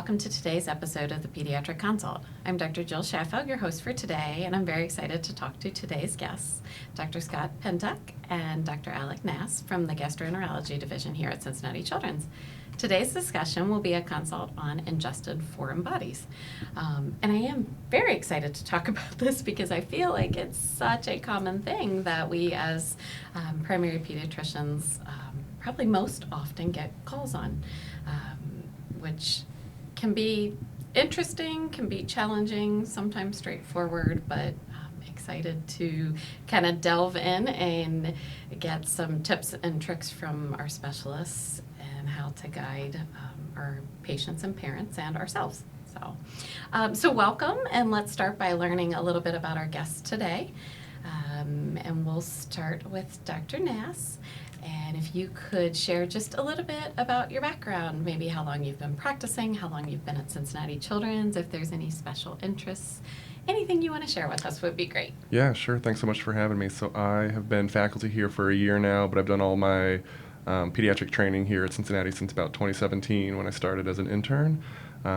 welcome to today's episode of the Pediatric Consult. I'm Dr. Jill Schaffeld, your host for today, and I'm very excited to talk to today's guests, Dr. Scott Pentiuk and Dr. Alec Nasr from the Gastroenterology Division here at Cincinnati Children's. Today's discussion will be a consult on ingested foreign bodies. And I am very excited to talk about this because I feel like it's such a common thing that we as primary pediatricians probably most often get calls on, which can be interesting, can be challenging, sometimes straightforward, but excited to kind of delve in and get some tips and tricks from our specialists and how to guide our patients and parents and ourselves. So welcome, and let's start by learning a little bit about our guests today. And we'll start with Dr. Nasr. And if you could share just a little bit about your background, maybe how long you've been practicing, how long you've been at Cincinnati Children's, if there's any special interests, anything you want to share with us would be great. Yeah, sure. Thanks so much for having me. So I have been faculty here for a year now, but I've done all my pediatric training here at Cincinnati since about 2017 when I started as an intern.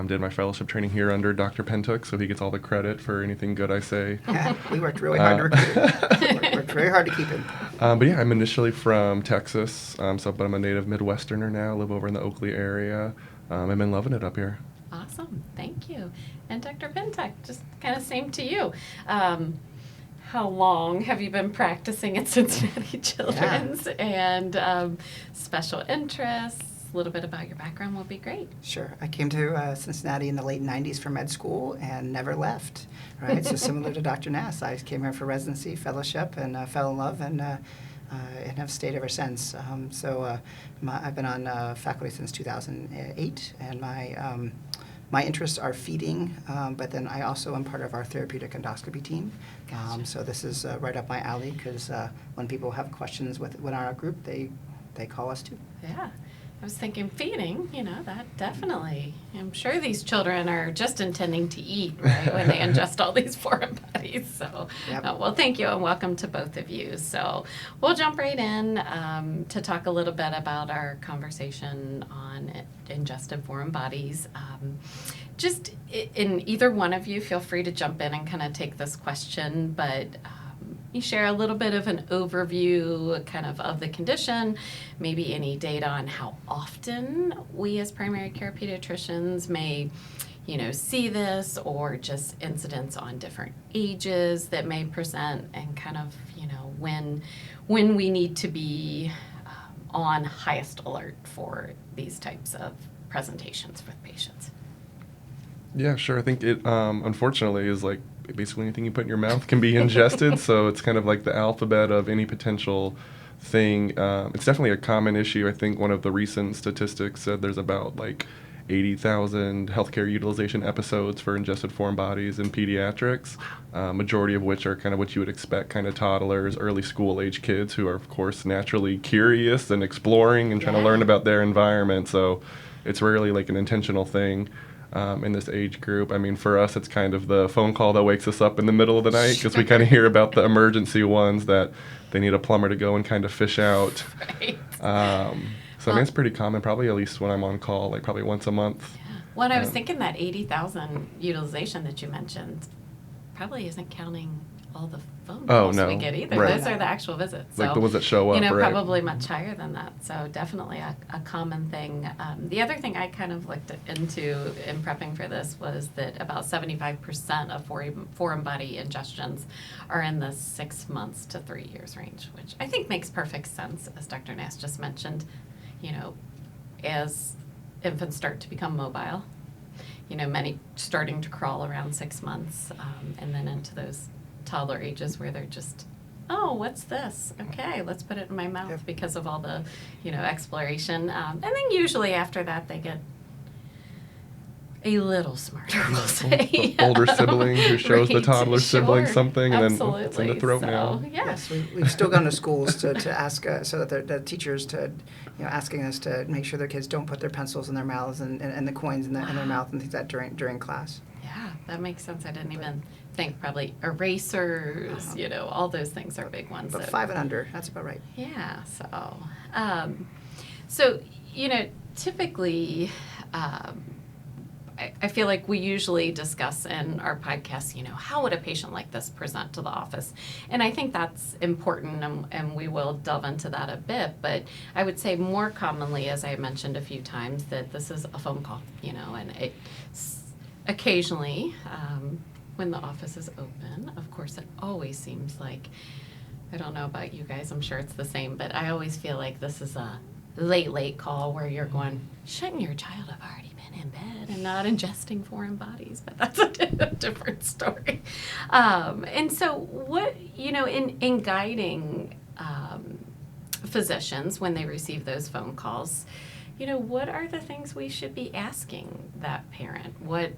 Did my fellowship training here under Dr. Pentiuk, so he gets all the credit for anything good I say. Yeah, we worked really hard to recruit him. Worked very hard to keep him. But yeah, I'm initially from Texas, but I'm a native Midwesterner now, live over in the Oakley area. I've been loving it up here. Awesome, thank you. And Dr. Pentiuk, just kind of same to you. How long have you been practicing at Cincinnati Children's? Yeah. And special interests? A little bit about your background will be great. Sure. I came to Cincinnati in the late 90s for med school and never left, right? So similar to Dr. Nasr, I came here for residency, fellowship, and fell in love and have stayed ever since. I've been on faculty since 2008, and my interests are feeding, but then I also am part of our therapeutic endoscopy team. Gotcha. So this is right up my alley because when people have questions with our group, they call us too. Yeah. I was thinking feeding, that definitely. I'm sure these children are just intending to eat, right, when they ingest all these foreign bodies. So, yep. Well, thank you and welcome to both of you. So we'll jump right in to talk a little bit about our conversation on ingested foreign bodies. Just in either one of you, feel free to jump in and kind of take this question, but you share a little bit of an overview kind of the condition, maybe any data on how often we as primary care pediatricians may, see this, or just incidents on different ages that may present, and kind of, when we need to be on highest alert for these types of presentations with patients. Yeah, sure. I think it, unfortunately, is like basically anything you put in your mouth can be ingested, so it's kind of like the alphabet of any potential thing. It's definitely a common issue. I think one of the recent statistics said there's about 80,000 healthcare utilization episodes for ingested foreign bodies in pediatrics, majority of which are kind of what you would expect, kind of toddlers, early school age kids who are, of course, naturally curious and exploring and trying to learn about their environment. So it's rarely an intentional thing. In this age group. I mean, for us, it's kind of the phone call that wakes us up in the middle of the night because we kind of hear about the emergency ones that they need a plumber to go and kind of fish out. Right. I mean, it's pretty common, probably at least when I'm on call, probably once a month. Yeah. Well, I was thinking that 80,000 utilization that you mentioned probably isn't counting all the phone calls we get either. Right. Those are the actual visits. So, the ones that show up, right. Probably much higher than that. So definitely a common thing. The other thing I kind of looked into in prepping for this was that about 75% of foreign body ingestions are in the 6 months to 3 years range, which I think makes perfect sense, as Dr. Nasr just mentioned. As infants start to become mobile, many starting to crawl around 6 months, and then into those toddler ages where they're just, oh, what's this? Okay, let's put it in my mouth because of all the, exploration. And then usually after that they get a little smarter, we'll say. The older sibling who shows the toddler sibling Sure. something, and Absolutely. then it's in the throat now. Yeah. Yes, we've still gone to schools to ask, so that the teachers asking us to make sure their kids don't put their pencils in their mouths and the coins in their mouth and things like that during class. Yeah, that makes sense. I didn't even think probably erasers, all those things are big ones. But 5 and under, that's about right. Yeah, so, typically, I feel like we usually discuss in our podcast, how would a patient like this present to the office? And I think that's important, and we will delve into that a bit. But I would say more commonly, as I mentioned a few times, that this is a phone call, and it's occasionally when the office is open, of course, it always seems like, I don't know about you guys, I'm sure it's the same, but I always feel like this is a late call where you're going, shouldn't your child have already been in bed and not ingesting foreign bodies? But that's a different story. And so what, in guiding physicians when they receive those phone calls, what are the things we should be asking that parent? What,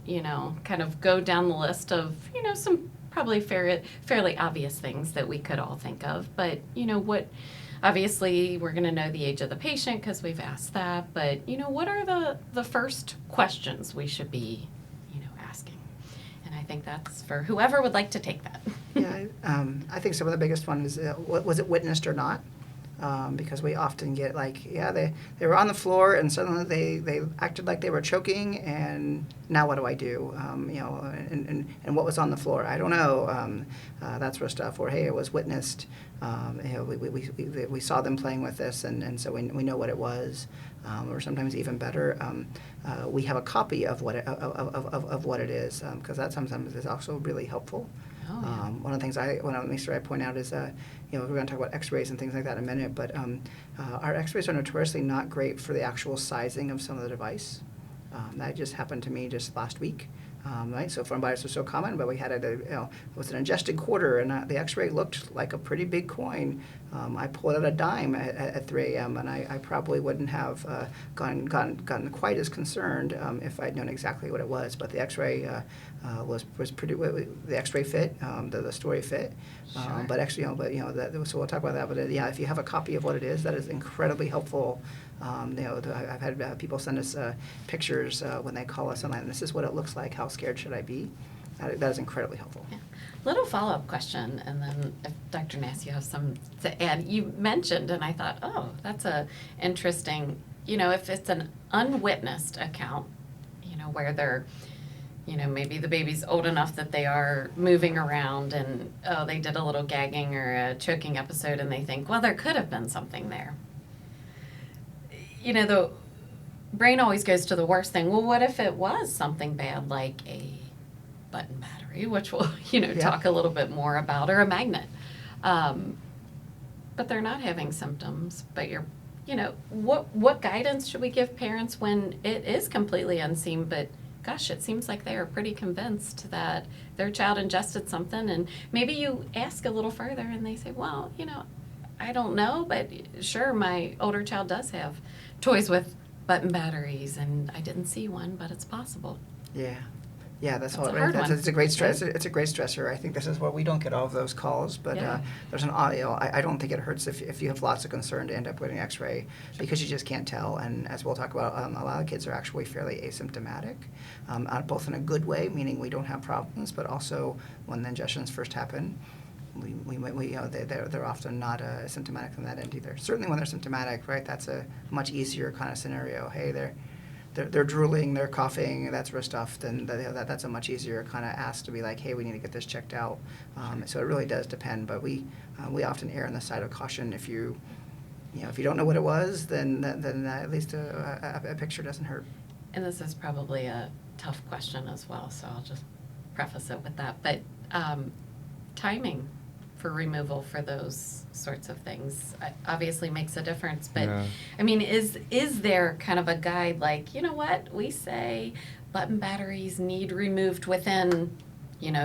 kind of go down the list of, some probably fairly obvious things that we could all think of. But, what, obviously we're going to know the age of the patient because we've asked that. But, what are the first questions we should be, asking? And I think that's for whoever would like to take that. Yeah, I think some of the biggest one is, was it witnessed or not? Because we often get they were on the floor and suddenly they acted like they were choking, and now what do I do? And what was on the floor? I don't know. That sort of stuff. Or hey, it was witnessed. We saw them playing with this, and so we know what it was. Or sometimes even better, we have a copy of what it is, because that sometimes is also really helpful. Oh, yeah. One of the things I want to make sure I point out is, we're going to talk about X-rays and things like that in a minute, but our X-rays are notoriously not great for the actual sizing of some of the device. That just happened to me just last week. Right, so foreign bodies are so common, but we had it was an ingested quarter, and the X-ray looked like a pretty big coin. I pulled out a dime at 3 a.m., and I probably wouldn't have gotten quite as concerned if I'd known exactly what it was. But the X-ray was pretty. The X-ray fit, the story fit. Sure. But actually, so we'll talk about that. But if you have a copy of what it is, that is incredibly helpful. I've had people send us pictures when they call us online, and this is what it looks like. How scared should I be? That is incredibly helpful. Yeah. Little follow-up question, and then if Dr. Nasr, you have some to add. You mentioned, and I thought, oh, that's a interesting, if it's an unwitnessed account, where they're, maybe the baby's old enough that they are moving around and, they did a little gagging or a choking episode, and they think, well, there could have been something there. The brain always goes to the worst thing. Well, what if it was something bad, like a button battery, which we'll, talk a little bit more about, or a magnet? But they're not having symptoms, but what guidance should we give parents when it is completely unseen, but gosh, it seems like they are pretty convinced that their child ingested something, and maybe you ask a little further and they say, well, I don't know, but sure, my older child does have toys with button batteries, and I didn't see one, but it's possible. Yeah, that's all. a hard one. It's a great stress. It's a great stressor. I think this is where we don't get all of those calls, but Yeah. there's an audio. I don't think it hurts if you have lots of concern to end up with an X-ray, because you just can't tell. And as we'll talk about, a lot of kids are actually fairly asymptomatic, both in a good way, meaning we don't have problems, but also when the ingestions first happen, they're often not symptomatic from that end either. Certainly when they're symptomatic, right? That's a much easier kind of scenario. Hey, they're drooling, they're coughing, that sort of stuff. Then that's a much easier kind of ask to be like, hey, we need to get this checked out. So it really does depend. But we often err on the side of caution. If you don't know what it was, then at least a picture doesn't hurt. And this is probably a tough question as well, so I'll just preface it with that. But timing for removal for those sorts of things obviously makes a difference. But Yeah. I mean, is there kind of a guide, like, we say button batteries need removed within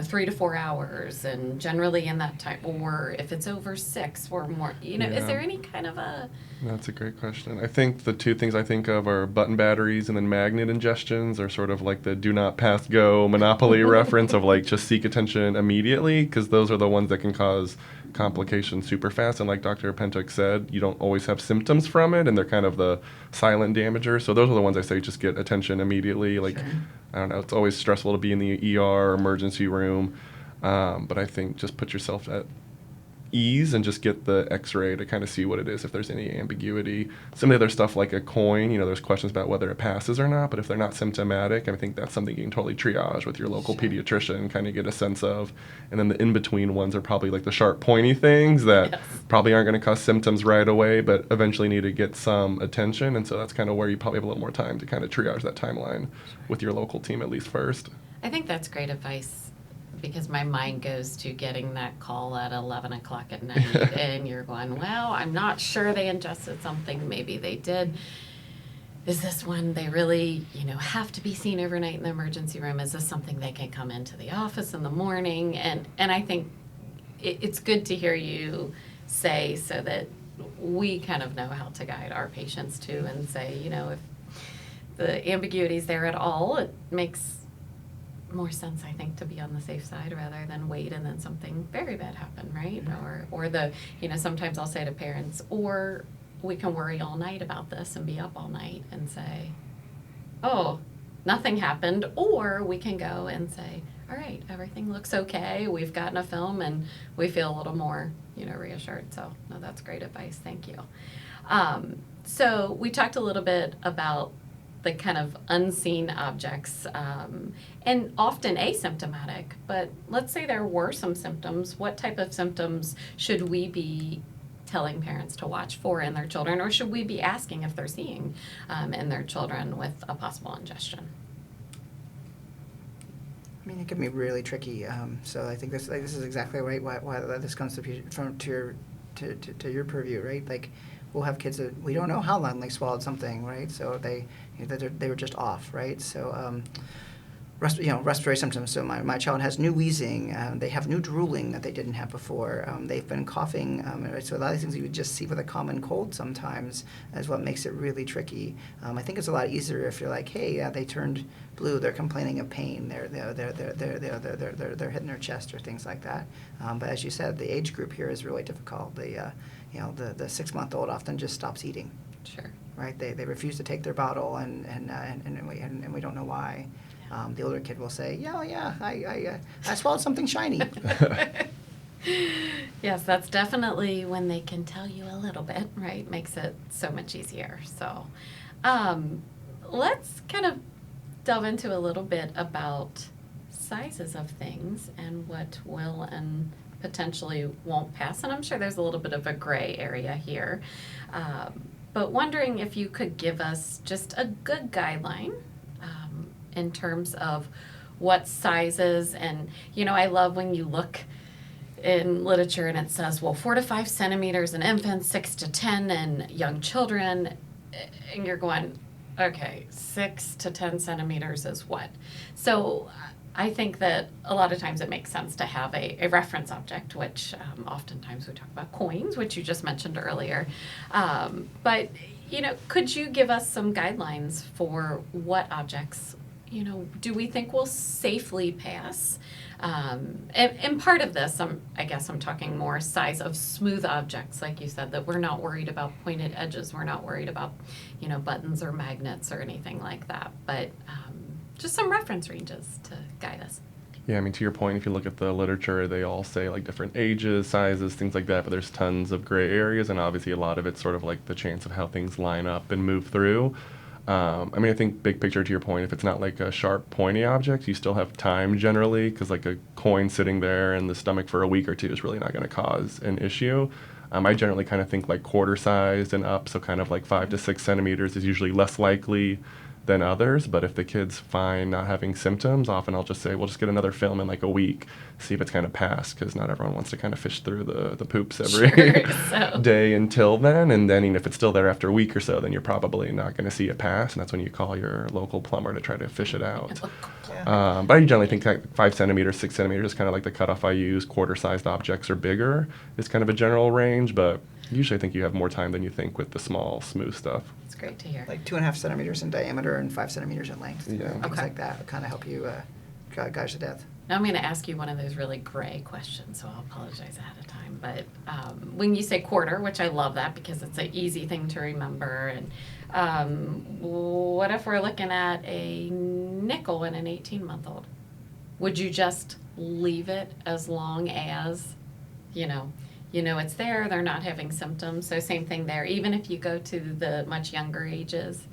3 to 4 hours, and generally in that time, or if it's over 6 or more, is Yeah. there any kind of a... That's a great question. I think the two things I think of are button batteries and then magnet ingestions, are sort of like the do not pass go Monopoly reference of like just seek attention immediately, because those are the ones that can cause complications super fast. And like Dr. Pentiuk said, you don't always have symptoms from it, and they're kind of the silent damagers. So those are the ones I say just get attention immediately. Like, Sure. I don't know, it's always stressful to be in the ER or emergency room, but I think just put yourself at ease and just get the x-ray to kind of see what it is, if there's any ambiguity. Some of the other stuff like a coin, there's questions about whether it passes or not, but if they're not symptomatic, I think that's something you can totally triage with your local pediatrician, kind of get a sense of. And then the in-between ones are probably like the sharp, pointy things that probably aren't going to cause symptoms right away, but eventually need to get some attention. And so that's kind of where you probably have a little more time to kind of triage that timeline with your local team at least first. I think that's great advice, because my mind goes to getting that call at 11 o'clock at night and you're going, well, I'm not sure they ingested something. Maybe they did. Is this one they really, have to be seen overnight in the emergency room? Is this something they can come into the office in the morning? And I think it's good to hear you say, so that we kind of know how to guide our patients too, and say, if the ambiguity is there at all, it makes more sense, I think, to be on the safe side rather than wait and then something very bad happen, right? Or the, sometimes I'll say to parents, or we can worry all night about this and be up all night and say, oh, nothing happened. Or we can go and say, all right, everything looks okay. We've gotten a film and we feel a little more, reassured. So, no, that's great advice. Thank you. So we talked a little bit about the kind of unseen objects, and often asymptomatic, but let's say there were some symptoms. What type of symptoms should we be telling parents to watch for in their children, or should we be asking if they're seeing in their children with a possible ingestion? I mean, it can be really tricky. So I think this is exactly right why this comes to your purview, right? Like, we'll have kids that we don't know how long they swallowed something, right? So they were just off, right? So respiratory symptoms. So my child has new wheezing. They have new drooling that they didn't have before. They've been coughing. Right? So a lot of things you would just see with a common cold sometimes is what makes it really tricky. I think it's a lot easier if you're like, hey, they turned blue. They're complaining of pain. They're hitting their chest or things like that. But as you said, the age group here is really difficult. The 6-month-old often just stops eating. Sure. Right? They refuse to take their bottle, and we don't know why. The older kid will say, I swallowed something shiny. Yes, that's definitely when they can tell you a little bit, right? Makes it so much easier. So let's kind of delve into a little bit about sizes of things and what will and potentially won't pass. And I'm sure there's a little bit of a gray area here. But wondering if you could give us just a good guideline in terms of what sizes. And, I love when you look in literature and it says, 4 to 5 centimeters in infants, 6 to 10 in young children. And you're going, okay, 6 to 10 centimeters is what? So I think that a lot of times it makes sense to have a reference object, which oftentimes we talk about coins, which you just mentioned earlier. But, could you give us some guidelines for what objects, do we think will safely pass? And part of this, I guess I'm talking more size of smooth objects, like you said, that we're not worried about pointed edges. We're not worried about, buttons or magnets or anything like that. But just some reference ranges to guide us. Yeah, I mean, to your point, if you look at the literature, they all say like different ages, sizes, things like that, but there's tons of gray areas, and obviously a lot of it's sort of like the chance of how things line up and move through. I think big picture, to your point, if it's not like a sharp, pointy object, you still have time generally, because like a coin sitting there in the stomach for a week or two is really not going to cause an issue. I generally kind of think like quarter-sized and up, so kind of like 5 to 6 centimeters is usually less likely than others, but if the kid's fine not having symptoms, often I'll just say, we'll just get another film in like a week, see if it's kind of passed, because not everyone wants to kind of fish through the poops every day until then, and then even if it's still there after a week or so, then you're probably not going to see it pass, and that's when you call your local plumber to try to fish it out. But I generally think like 5 centimeters, 6 centimeters is kind of like the cutoff I use. Quarter-sized objects or bigger is kind of a general range, but usually I think you have more time than you think with the small, smooth stuff. It's great to hear. Like 2.5 centimeters in diameter and 5 centimeters in length. Yeah. Things Okay. like that kind of help you gauge the depth. Now I'm going to ask you one of those really gray questions, so I'll apologize ahead of time. But when you say quarter, which I love that because it's an easy thing to remember, and what if we're looking at a nickel in an 18-month-old? Would you just leave it as long as, you know it's there, they're not having symptoms. So same thing there, even if you go to the much younger ages.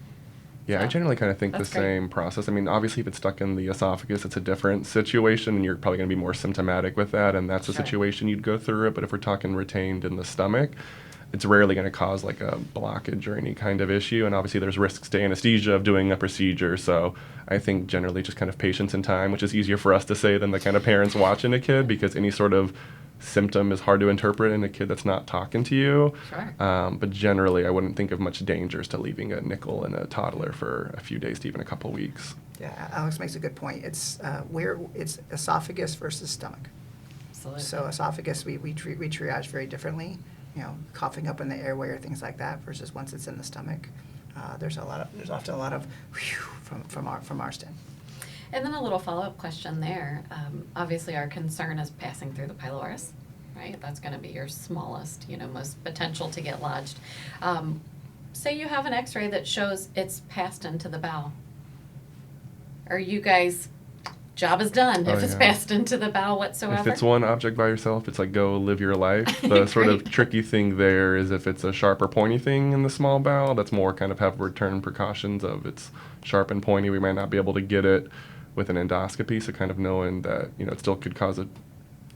Yeah, I So, generally kind of think the that's great. same process. I mean, obviously, if it's stuck in the esophagus, it's a different situation, and you're probably going to be more symptomatic with that, and that's a Sure. situation you'd go through it. But if we're talking retained in the stomach, it's rarely going to cause like a blockage or any kind of issue. And obviously, there's risks to anesthesia of doing a procedure. So I think generally just kind of patience and time, which is easier for us to say than the kind of parents watching a kid, because any sort of symptom is hard to interpret in a kid that's not talking to you. Sure. But generally, I wouldn't think of much dangers to leaving a nickel in a toddler for a few days to even a couple weeks. Yeah, Alex makes a good point. It's where it's esophagus versus stomach. Absolutely. So esophagus, we triage very differently. You know, coughing up in the airway or things like that versus once it's in the stomach. There's often a lot of whew from our stand. And then a little follow-up question there. Obviously, our concern is passing through the pylorus, right? That's going to be your smallest, most potential to get lodged. Say you have an x-ray that shows it's passed into the bowel. Are you guys, job is done if it's yeah. passed into the bowel whatsoever? If it's one object by yourself, it's like go live your life. The sort of Right. tricky thing there is if it's a sharp or pointy thing in the small bowel, that's more kind of have return precautions of it's sharp and pointy. We might not be able to get it with an endoscopy, so kind of knowing that, it still could cause a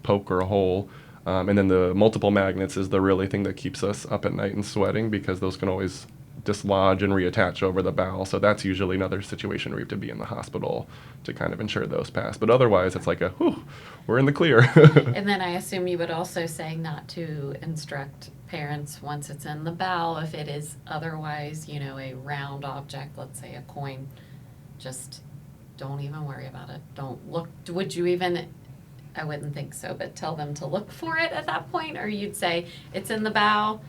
poke or a hole. And then the multiple magnets is the really thing that keeps us up at night and sweating, because those can always dislodge and reattach over the bowel. So that's usually another situation where you have to be in the hospital to kind of ensure those pass. But otherwise, it's like we're in the clear. And then I assume you would also say not to instruct parents once it's in the bowel, if it is otherwise, a round object, let's say a coin, just don't even worry about it. Don't look. Would you even, I wouldn't think so, but tell them to look for it at that point? Or you'd say, it's in the bowel,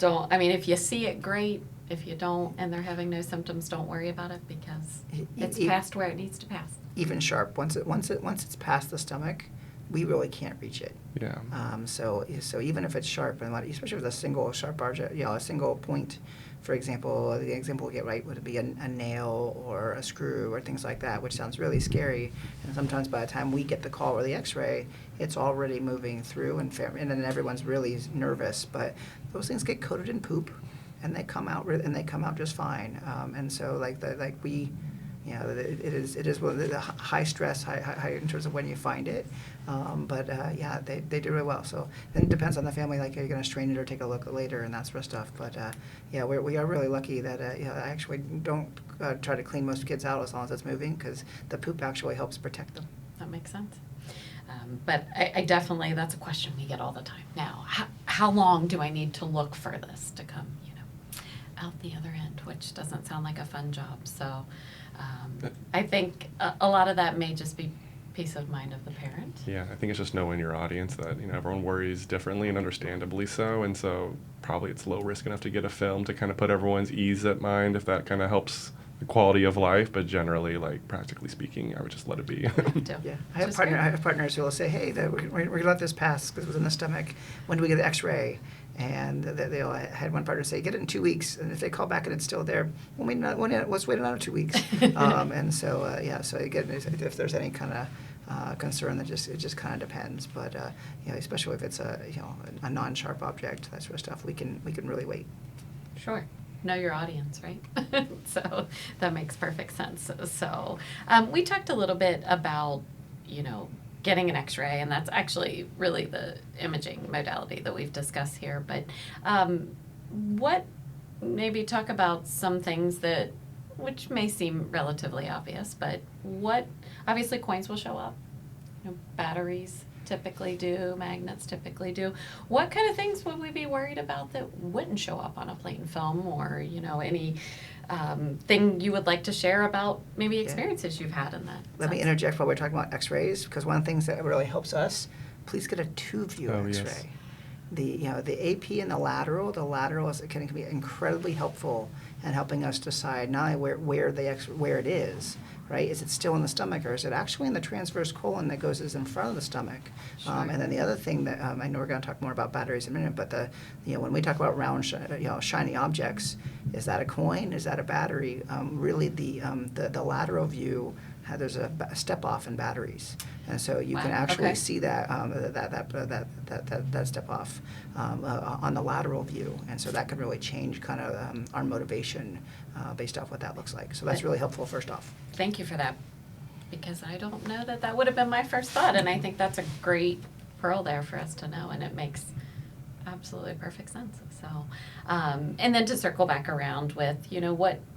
if you see it, great. If you don't, and they're having no symptoms, don't worry about it, because it's passed where it needs to pass. Even sharp, once it's past the stomach, we really can't reach it. Yeah. So even if it's sharp, and especially with a single sharp object, a single point, for example, the example we get right would be a nail or a screw or things like that, which sounds really scary. And sometimes by the time we get the call or the X-ray, it's already moving through, and then everyone's really nervous. But those things get coated in poop, and they come out just fine. And so it is one of the high stress, high in terms of when you find it. They do really well. So then it depends on the family, like, are you going to strain it or take a look later and that sort of stuff. But we are really lucky that I actually don't try to clean most kids out as long as it's moving, because the poop actually helps protect them. That makes sense. But I definitely, that's a question we get all the time. Now, how long do I need to look for this to come, out the other end, which doesn't sound like a fun job. So I think a lot of that may just be peace of mind of the parent. Yeah, I think it's just knowing your audience that, everyone worries differently, and understandably so. And so probably it's low risk enough to get a film to kind of put everyone's ease at mind, if that kind of helps the quality of life. But generally, like, practically speaking, I would just let it be. Yeah, I have partners who will say, hey, we're going to let this pass because it was in the stomach. When do we get the X-ray? And I had one partner say, get it in 2 weeks. And if they call back and it's still there, let's wait another 2 weeks. So again, if there's any kind of concern, it just kind of depends. But especially if it's a non-sharp object, that sort of stuff, we can really wait. Sure. Know your audience, right? So that makes perfect sense. So we talked a little bit about, getting an X-ray, and that's actually really the imaging modality that we've discussed here. But maybe talk about some things which may seem relatively obvious, but obviously coins will show up, batteries typically do, magnets typically do. What kind of things would we be worried about that wouldn't show up on a plain film, or any thing you would like to share about maybe experiences you've had in that? Let me interject while we're talking about X-rays, because one of the things that really helps us, please get a tube-view X-ray. Yes. The AP and the lateral can be incredibly helpful in helping us decide not only where it is, right? Is it still in the stomach, or is it actually in the transverse colon that goes in front of the stomach? Sure. And then the other thing that I know we're going to talk more about batteries in a minute, but when we talk about round, shiny objects, is that a coin? Is that a battery? Really, the lateral view there's a step off in batteries, and so you can Wow, actually okay. see that step off on the lateral view, and so that can really change kind of our motivation based off what that looks like. So that's really helpful. First off, Thank you for that, because I don't know that that would have been my first thought, and I think that's a great pearl there for us to know, and it makes absolutely perfect sense. So, and then to circle back around with,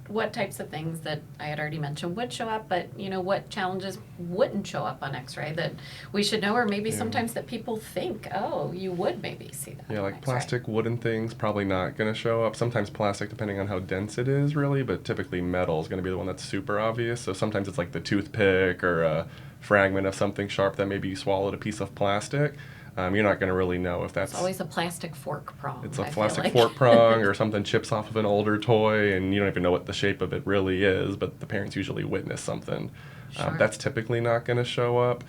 what types of things that I had already mentioned would show up, but, what challenges wouldn't show up on X-ray that we should know, or maybe Yeah. sometimes that people think, oh, you would maybe see that Yeah, on like X-ray. plastic, wooden things, probably not going to show up. Sometimes plastic, depending on how dense it is, really, but typically metal is going to be the one that's super obvious. So sometimes it's like the toothpick or a fragment of something sharp that maybe you swallowed a piece of plastic. You're not going to really know if that's... It's always a plastic fork prong. It's a I feel plastic like. fork prong or something chips off of an older toy, and you don't even know what the shape of it really is, but the parents usually witness something. Sure. That's typically not going to show up.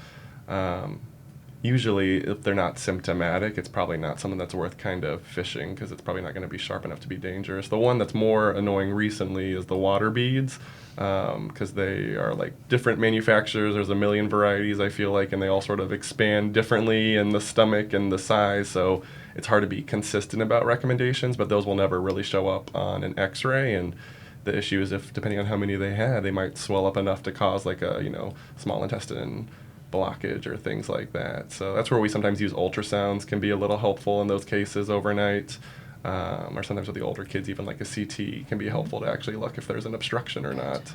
Usually, if they're not symptomatic, it's probably not something that's worth kind of fishing because it's probably not going to be sharp enough to be dangerous. The one that's more annoying recently is the water beads because they are like different manufacturers. There's a million varieties, I feel like, and they all sort of expand differently in the stomach and the size, so it's hard to be consistent about recommendations, but those will never really show up on an x-ray. And the issue is if, depending on how many they had, they might swell up enough to cause like a, small intestine blockage or things like that. So that's where we sometimes use ultrasounds, can be a little helpful in those cases overnight. Or sometimes with the older kids, even like a CT can be helpful to actually look if there's an obstruction or not.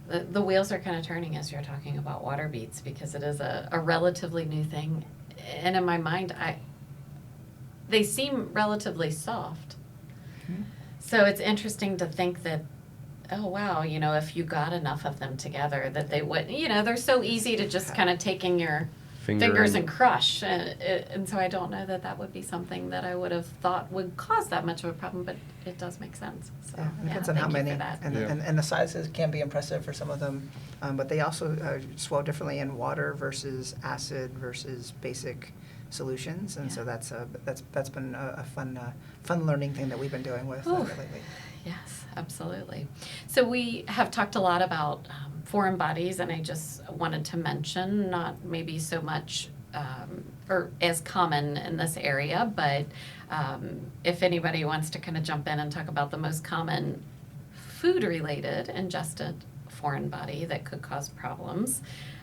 The wheels are kind of turning as you're talking about water beads, because it is a relatively new thing. And in my mind, they seem relatively soft. So it's interesting to think that, oh, wow, if you got enough of them together, that they would, they're so easy to just kind of take in your fingers and crush. And so I don't know that that would be something that I would have thought would cause that much of a problem, but it does make sense. So, yeah, it depends on how thank you many, for that. and, Yeah. and the sizes can be impressive for some of them, but they also swell differently in water versus acid versus basic solutions, and so Yeah. that's been a fun learning thing that we've been doing with Ooh. lately. Yes, absolutely. So we have talked a lot about foreign bodies, and I just wanted to mention, not maybe so much or as common in this area, but if anybody wants to kind of jump in and talk about the most common food-related ingested foreign body that could cause problems,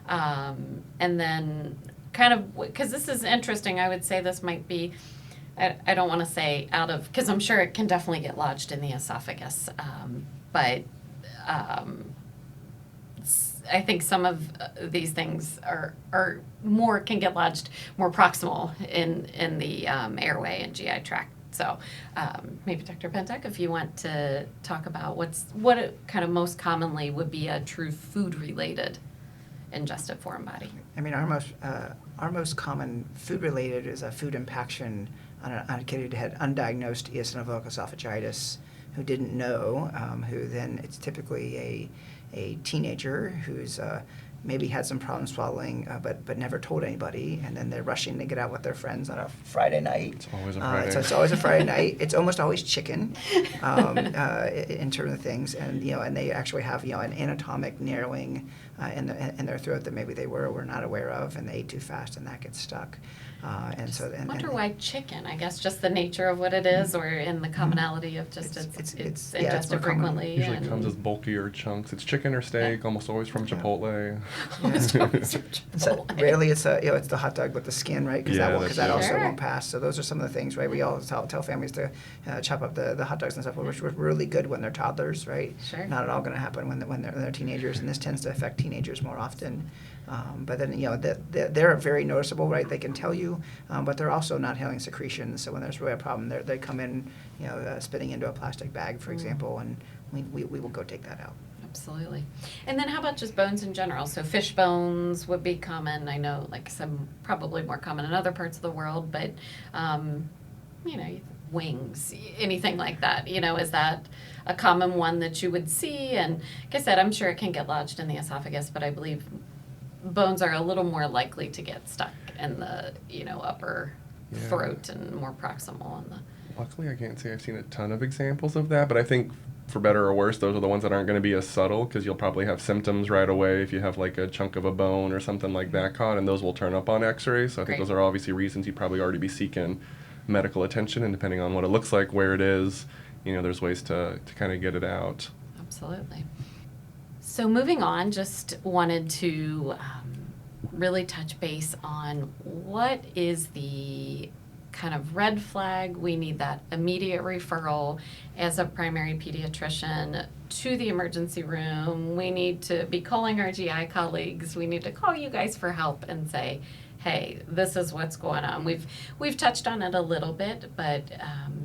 and then kind of, because this is interesting, I would say this might be, I don't want to say out of, because I'm sure it can definitely get lodged in the esophagus, but I think some of these things can get lodged more proximal in the airway and GI tract. So maybe Dr. Pentiuk, if you want to talk about what kind of most commonly would be a true food-related ingested foreign body. I mean, our most common food-related is a food impaction on a kid who had undiagnosed eosinophilic esophagitis, who didn't know, who then it's typically a teenager who's maybe had some problems swallowing, but never told anybody, and then they're rushing to get out with their friends on a Friday night. It's always a Friday. So it's always a Friday night. It's almost always chicken, in terms of things, and and they actually have an anatomic narrowing in their throat that maybe they were not aware of, and they ate too fast, and that gets stuck. I wonder why chicken. I guess just the nature of what it is, or in the commonality of just it's it's ingested more common. frequently. Usually and comes as bulkier chunks. It's chicken or steak, almost always from Chipotle. almost always from So Chipotle. rarely it's it's the hot dog with the skin, right? Because Yeah, that that's also Sure. won't pass. So those are some of the things, right? We all tell families to chop up the hot dogs and stuff, which were really good when they're toddlers, right? Sure. Not at all going to happen when they're teenagers, and this tends to affect teenagers more often. But then they're very noticeable, right? They can tell you, but they're also not having secretions. So when there's really a problem, they come in, spitting into a plastic bag, for example, and we will go take that out. Absolutely. And then how about just bones in general? So fish bones would be common. I know, like some probably more common in other parts of the world, but wings, anything like that. Is that a common one that you would see? And like I said, I'm sure it can get lodged in the esophagus, but I believe bones are a little more likely to get stuck in the upper throat and more proximal on the. Luckily, I can't say I've seen a ton of examples of that, but I think for better or worse, those are the ones that aren't going to be as subtle because you'll probably have symptoms right away if you have like a chunk of a bone or something like that caught, and those will turn up on x-rays. So I think Great. those are obviously reasons you'd probably already be seeking medical attention, and depending on what it looks like, where it is, there's ways to kind of get it out. Absolutely. So moving on, just wanted to really touch base on what is the kind of red flag. We need that immediate referral as a primary pediatrician to the emergency room. We need to be calling our GI colleagues. We need to call you guys for help and say, hey, this is what's going on. We've touched on it a little bit, but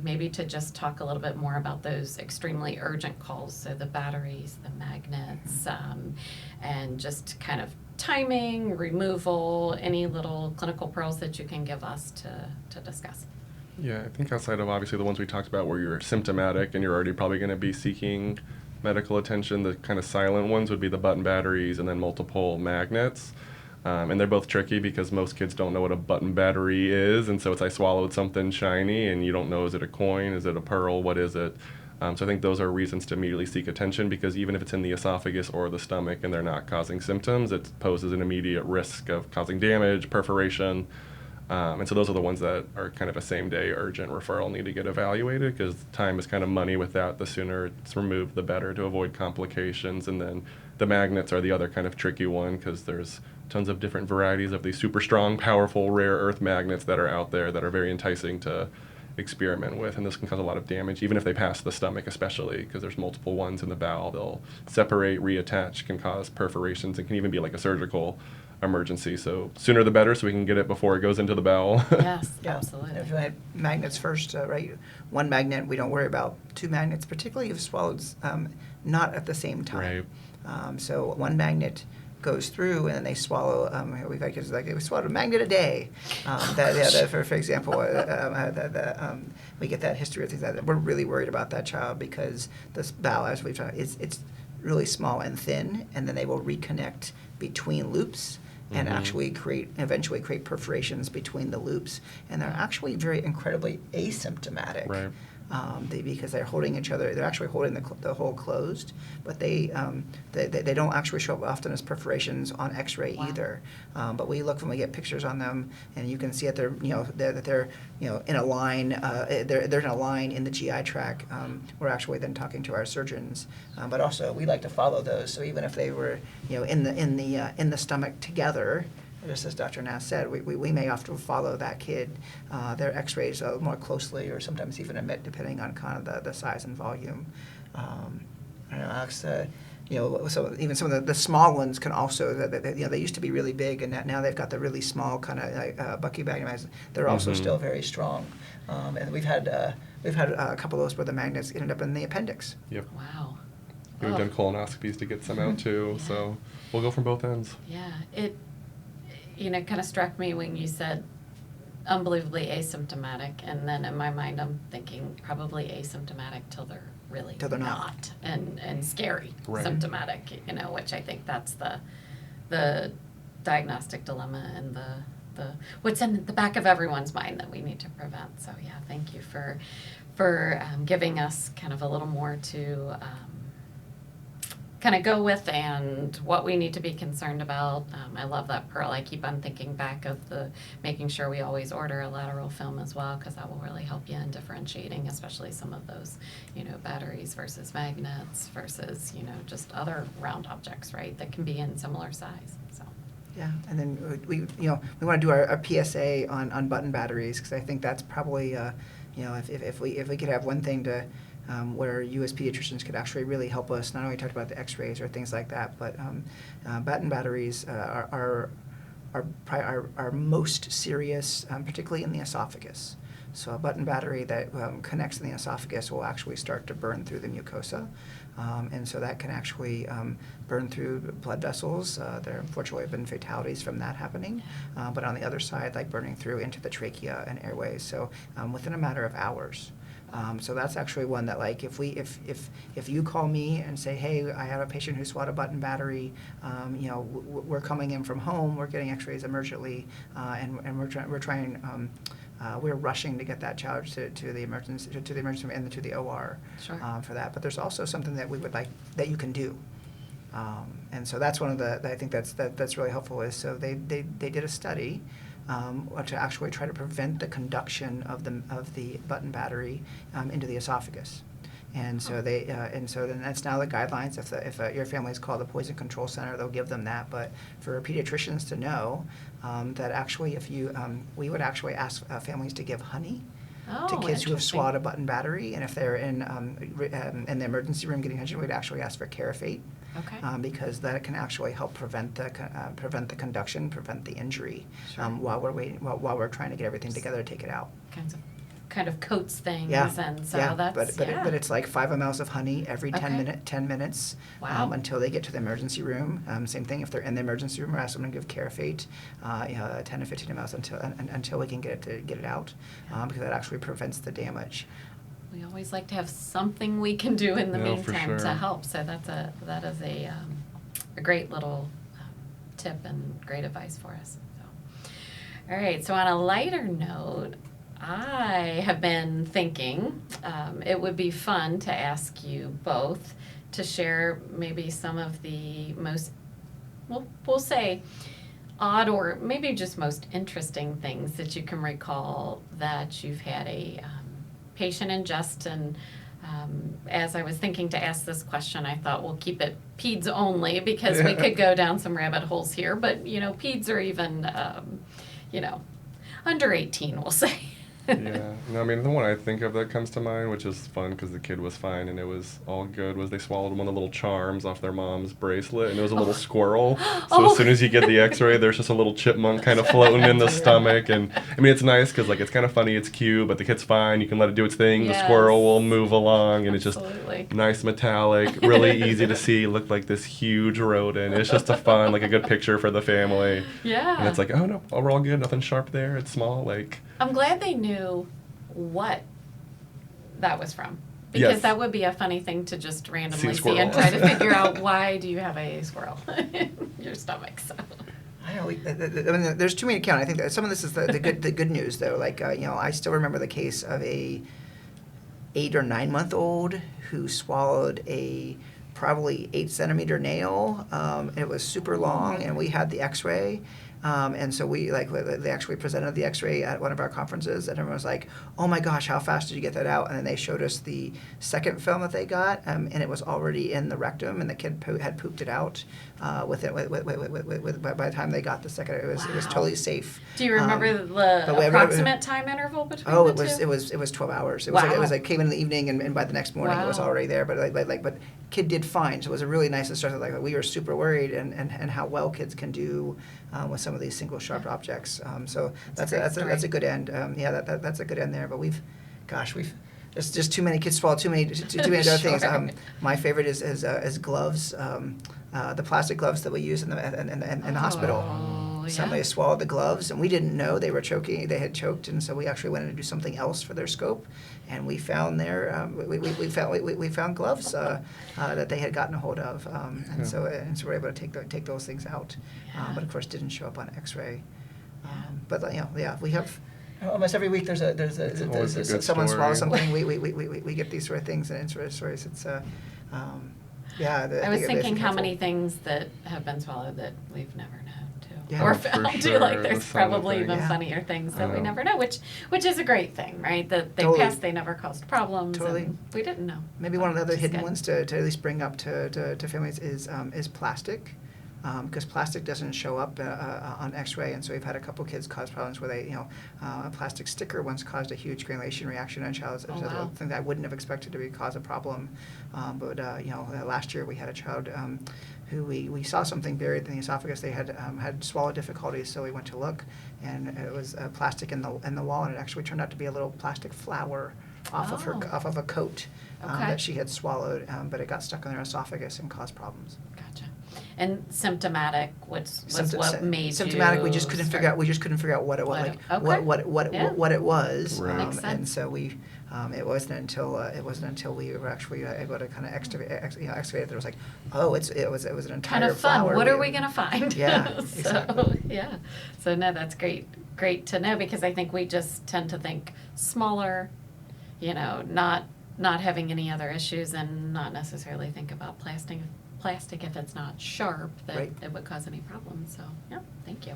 maybe to just talk a little bit more about those extremely urgent calls, so the batteries, the magnets, and just kind of timing, removal, any little clinical pearls that you can give us to discuss. Yeah, I think outside of obviously the ones we talked about where you're symptomatic and you're already probably going to be seeking medical attention, the kind of silent ones would be the button batteries and then multiple magnets. And they're both tricky because most kids don't know what a button battery is, and so it's I swallowed something shiny and you don't know, is it a coin, is it a pearl, what is it? So I think those are reasons to immediately seek attention, because even if it's in the esophagus or the stomach and they're not causing symptoms, it poses an immediate risk of causing damage, perforation. And so those are the ones that are kind of a same-day urgent referral, need to get evaluated, because time is kind of money with that. The sooner it's removed, the better, to avoid complications. And then the magnets are the other kind of tricky one, because there's tons of different varieties of these super strong, powerful, rare earth magnets that are out there that are very enticing to experiment with, and this can cause a lot of damage, even if they pass the stomach, especially because there's multiple ones in the bowel. They'll separate, reattach, can cause perforations, and can even be like a surgical emergency. So sooner the better, so we can get it before it goes into the bowel. Yes, Yeah. absolutely. If you had magnets first, right? One magnet we don't worry about. Two magnets, particularly if swallowed not at the same time. Right. So one magnet goes through and then they swallow. We've had kids like they swallowed a magnet a day. For example, we get that history of things that we're really worried about that child, because this bowel, as we've talked, it's really small and thin, and then they will reconnect between loops and actually eventually create perforations between the loops, and they're actually very incredibly asymptomatic. Right. Because they're holding each other, they're actually holding the hole closed, but they don't actually show up often as perforations on X-ray either. But we look when we get pictures on them, and you can see that they're in a line. They're in a line in the GI tract. We're actually then talking to our surgeons, but also we like to follow those. So even if they were in the stomach together, just as Dr. Nasr said, we may often follow that kid, their X-rays more closely, or sometimes even emit, depending on kind of the size and volume. I don't know, Alex, so even some of the small ones can also, they used to be really big, and now they've got the really small kind of like Bucky bag magnets. They're also still very strong, and we've had a couple of those where the magnets ended up in the appendix. Yep. Wow. We've done colonoscopies to get some out too, Yeah. so we'll go from both ends. Yeah, it kind of struck me when you said unbelievably asymptomatic, and then in my mind I'm thinking probably asymptomatic till they're really Till they're not. and scary Right. symptomatic, which I think that's the diagnostic dilemma and the what's in the back of everyone's mind that we need to prevent. So yeah, thank you for giving us kind of a little more to kind of go with, and what we need to be concerned about. I love that pearl. I keep on thinking back of making sure we always order a lateral film as well, because that will really help you in differentiating, especially some of those, batteries versus magnets versus, just other round objects, right, that can be in similar size. So. Yeah, and then we want to do our PSA on button batteries, because I think that's probably if we could have one thing to where you as pediatricians could actually really help us, not only talk about the X-rays or things like that, but button batteries are most serious, particularly in the esophagus. So a button battery that connects in the esophagus will actually start to burn through the mucosa. And so that can actually burn through blood vessels. There unfortunately have been fatalities from that happening. But on the other side, like burning through into the trachea and airways. So within a matter of hours. So that's actually one that, like, if you call me and say, hey, I have a patient who swallowed a button battery, we're coming in from home, we're getting X-rays emergently, and we're trying we're rushing to get that child to the emergency room and to the OR Sure. for that. But there's also something that we would like that you can do. And so that's one of the, I think that's really helpful is, so they did a study to actually try to prevent the conduction of the button battery into the esophagus. And so then that's now the guidelines. If your family is called the Poison Control Center, they'll give them that. But for pediatricians to know that actually, if you, we would actually ask families to give honey to kids who have interesting. swallowed a button battery, and if they're in the emergency room getting attention, we'd actually ask for carafate. Okay. Because that can actually help prevent the conduction, prevent the injury Sure. while we're waiting, while we're trying to get everything together to take it out. Kind of coats things, Yeah, and so yeah, that's but it's like 5 ml of honey every Okay. 10 minutes Wow. until they get to the emergency room. Same thing if they're in the emergency room, we're asking them to give carafate, 10 to 15 ml until we can get it out, because that actually prevents the damage. We always like to have something we can do in the Yeah, for meantime to sure. help. So that is a great little tip and great advice for us. So, all right. So on a lighter note, I have been thinking it would be fun to ask you both to share maybe some of the most, we'll say, odd or maybe just most interesting things that you can recall that you've had a patient ingest. And as I was thinking to ask this question, I thought we'll keep it peds only because we could go down some rabbit holes here. But, peds are even, under 18, we'll say. Yeah, no, I mean, the one I think of that comes to mind, which is fun because the kid was fine and it was all good, was they swallowed one of the little charms off their mom's bracelet, and it was a little squirrel. So as soon as you get the x-ray, there's just a little chipmunk kind of floating in the stomach. And I mean, it's nice because it's kind of funny, it's cute, but the kid's fine. You can let it do its thing. Yes. The squirrel will move along, and Absolutely. it's just nice metallic, really easy to see, looked like this huge rodent. It's just a fun, a good picture for the family. Yeah. And it's like, oh no, we're all good, nothing sharp there, it's small, I'm glad they knew what that was from. Because Yes. that would be a funny thing to just randomly see squirrel. and try to figure out why do you have a squirrel in your stomach. So. I know. I mean, there's too many to count. I think that some of this is the good news, though. I still remember the case of a 8 or 9 month old who swallowed a probably 8 centimeter nail. It was super long, and we had the X-ray. And so they actually presented the X-ray at one of our conferences, and everyone was like, "Oh my gosh, how fast did you get that out?" And then they showed us the second film that they got, and it was already in the rectum, and the kid had pooped it out. By the time they got the second, it was Wow. totally safe. Do you remember but the we- approximate time interval between Oh, the it two? was 12 hours. It was Wow. came in the evening, and by the next morning it was Wow. already there. But kid did fine, so it was a really nice to start. We were super worried, and how well kids can do with some of these single sharp objects. So That's a great that's a story. good end. That's a good end there. But we've there's just too many kids swallow too many other things. Sure. My favorite is gloves. The plastic gloves that we use in the hospital. Oh, Somebody yeah. swallowed the gloves, and we didn't know they were choking. They had choked, and so we actually went in to do something else for their scope, and we found we found gloves that they had gotten a hold of, and so we're able to take those things out, Yeah. but of course didn't show up on X-ray. Yeah. But we have. Almost every week there's always a good someone swallows story. something. We get these sort of things and stories. It's I was thinking how many things that have been swallowed that we've never known to, Yeah. or Oh, for found to. sure. Like there's The silent probably thing. even Yeah. funnier things I that we know. never know, which is a great thing, right? That they Totally. passed, they never caused problems, Totally. and we didn't know. Maybe one of the other Which is hidden good. ones to at least bring up to families is plastic, because plastic doesn't show up on X-ray, and so we've had a couple kids cause problems where a plastic sticker once caused a huge granulation reaction in a child. Oh, wow. Something that I wouldn't have expected to cause a problem, but last year we had a child who we saw something buried in the esophagus. They had swallow difficulties, so we went to look, and it was plastic in the wall, and it actually turned out to be a little plastic flower off of a coat Okay. that she had swallowed, but it got stuck in her esophagus and caused problems. Gotcha. And symptomatic was what made symptomatic. you We just couldn't figure out. We just couldn't figure out what it was. What it- okay. What Yeah. it was. Right. Makes And sense. so we It wasn't until we were actually able to kind of excavate that it was like, oh, it was an entire Kind of fun. flower. What are we going to find? Yeah, So, exactly. yeah. So, no, that's great to know, because I think we just tend to think smaller, not having any other issues, and not necessarily think about plastic if it's not sharp, that Right. it would cause any problems. So, yeah, thank you.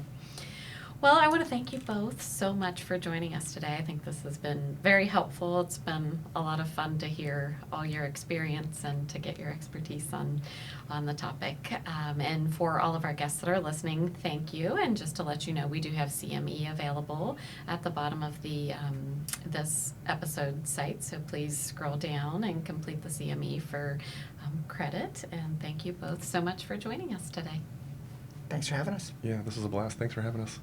Well, I want to thank you both so much for joining us today. I think this has been very helpful. It's been a lot of fun to hear all your experience and to get your expertise on the topic. And for all of our guests that are listening, thank you. And just to let you know, we do have CME available at the bottom of the this episode site. So please scroll down and complete the CME for credit. And thank you both so much for joining us today. Thanks for having us. Yeah, this was a blast. Thanks for having us.